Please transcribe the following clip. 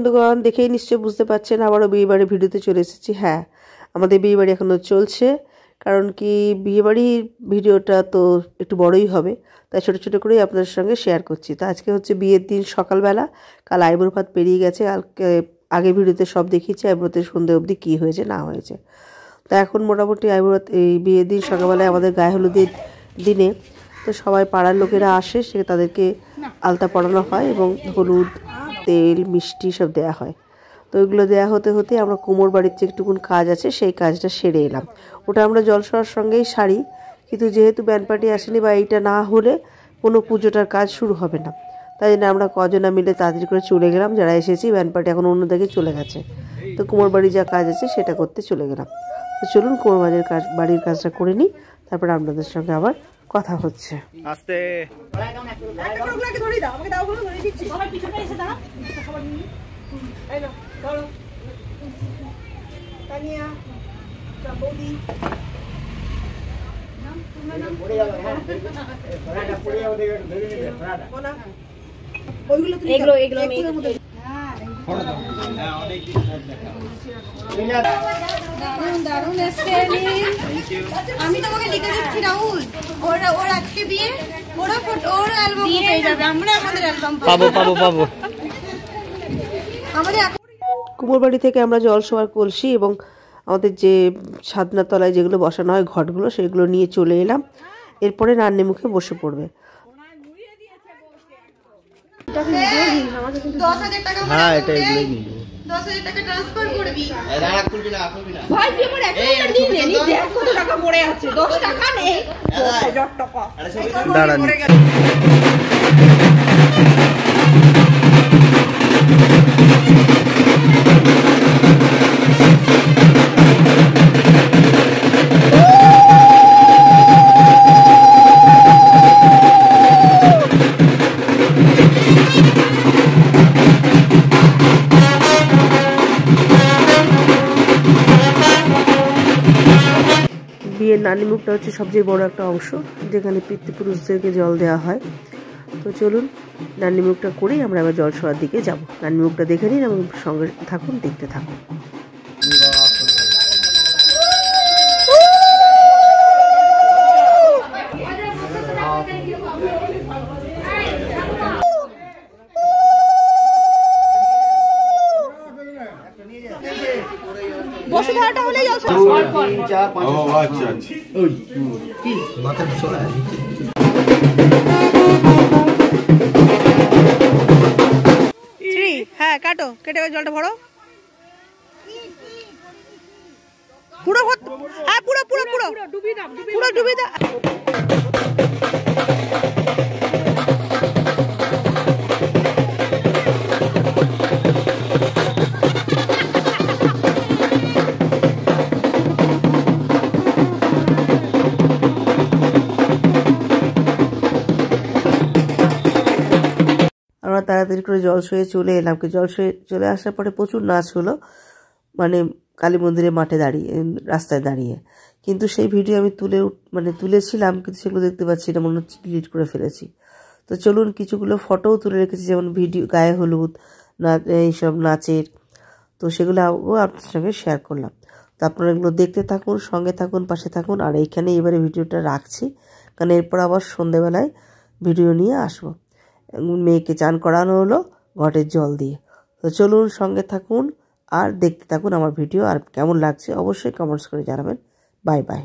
বন্ধুগণ, দেখেই নিশ্চয়ই বুঝতে পারছেন আবারও বিয়েবাড়ির ভিডিওতে চলে এসেছি। হ্যাঁ, আমাদের বিয়েবাড়ি এখনও চলছে, কারণ কি বিয়েবাড়ির ভিডিওটা তো একটু বড়ই হবে, তাই ছোটো ছোটো করেই আপনাদের সঙ্গে শেয়ার করছি। তো আজকে হচ্ছে বিয়ের দিন সকালবেলা, কাল আইবুড়ো ভাত পেরিয়ে গেছে, কালকে আগের ভিডিওতে সব দেখিয়েছি আইবুড়োতে সন্ধ্যে অবধি কী হয়েছে না হয়েছে। তা এখন মোটামুটি আইবুড়ো এই বিয়ের দিন সকালবেলায় আমাদের গায়ে হলুদের দিনে তো সবাই পাড়ার লোকেরা আসে, সে তাদেরকে আলতা পরানো হয় এবং হলুদ, তেল, মিষ্টি সব দেয়া হয়। তো ওইগুলো দেওয়া হতে হতে আমরা কুমোর বাড়ির যে একটুকুন কাজ আছে সেই কাজটা সেরে এলাম। ওটা আমরা জলসবার সঙ্গেই সারি, কিন্তু যেহেতু ব্যান্ড পার্টি আসেনি বা এইটা না হলে কোনো পুজোটার কাজ শুরু হবে না, তাই জন্য আমরা কজনা মিলে তাড়াতাড়ি করে চলে গেলাম। যারা এসেছি ব্যান্ড পার্টি এখন অন্য দিকে চলে গেছে, তো কুমোর বাড়ির যা কাজ আছে সেটা করতে চলে গেলাম। তো চলুন কুমোর বাড়ির কাজটা করে নিই, তারপর আপনাদের সঙ্গে আবার কথা হচ্ছে। আস্তে আমি তোমাকে লিখে দিচ্ছি রাহুল, ওর আজকে বিয়ে, ওর অ্যালবাম পেয়ে যাবে, আমরা আমাদের অ্যালবাম পাবো। আমাদের কুমোর বাড়ি থেকে আমরা জলসবার কলসি এবং আমাদের যে ছাদনার তলায় যেগুলো বসানো হয় ঘটগুলো, সেগুলো নিয়ে চলে এলাম। এরপরে রান্নার মুখে বসে পড়বে। 10,000 টাকা হ্যাঁ, এটা এগুলোই নিয়ে 10,000 টাকা ট্রান্সফার করবি। ভাই তুই আমার 1 টাকা দিয়ে নে, দেখ কত টাকা পড়ে আছে, 10 টাকা নেই, 10,000 টাকা দাঁড়ান। বিয়ের নানিমুখটা হচ্ছে সবচেয়ে বড় একটা অংশ, যেখানে পিতৃপুরুষদেরকে জল দেওয়া হয়। তো চলুন নানিমুখটা করেই আমরা আবার জল শোয়ার দিকে যাব। নানিমুখটা দেখে নিন এবং সঙ্গে থাকুন, দেখতে থাকুন। বসে থাকাটা হলেই জল 2 3 4 5 আচ্ছা ওই কি মাথা চলে হ্যাঁ কাটো, কেটে জলটা ভরো পুরো, হ্যাঁ পুরো ডুবি দাও। আমরা তাড়াতাড়ি করে জল শুয়ে চলে এলাম। জল শুয়ে চলে আসার পরে প্রচুর নাচ হলো, মানে কালী মন্দিরের মাঠে দাঁড়িয়ে, রাস্তায় দাঁড়িয়ে। কিন্তু সেই ভিডিও আমি তুলেছিলাম, কিন্তু সেগুলো দেখতে পাচ্ছি না, মনে হচ্ছে ডিলিট করে ফেলেছি। তো চলুন কিছুগুলো ফটোও তুলে রেখেছি, যেমন ভিডিও গায়ে হলুদ এইসব নাচের, তো সেগুলো আপনার সঙ্গে শেয়ার করলাম। তো আপনারা এগুলো দেখতে থাকুন, সঙ্গে থাকুন, পাশে থাকুন। আর এইখানে এবারে ভিডিওটা রাখছি, কারণ এরপর আবার সন্ধেবেলায় ভিডিও নিয়ে আসবো। মেয়েকে চান করানো হলো ঘটের জল দিয়ে। তো চলুন সঙ্গে থাকুন আর দেখতে থাকুন আমার ভিডিও। আর কেমন লাগছে অবশ্যই কমেন্টস করে জানাবেন। Bye bye.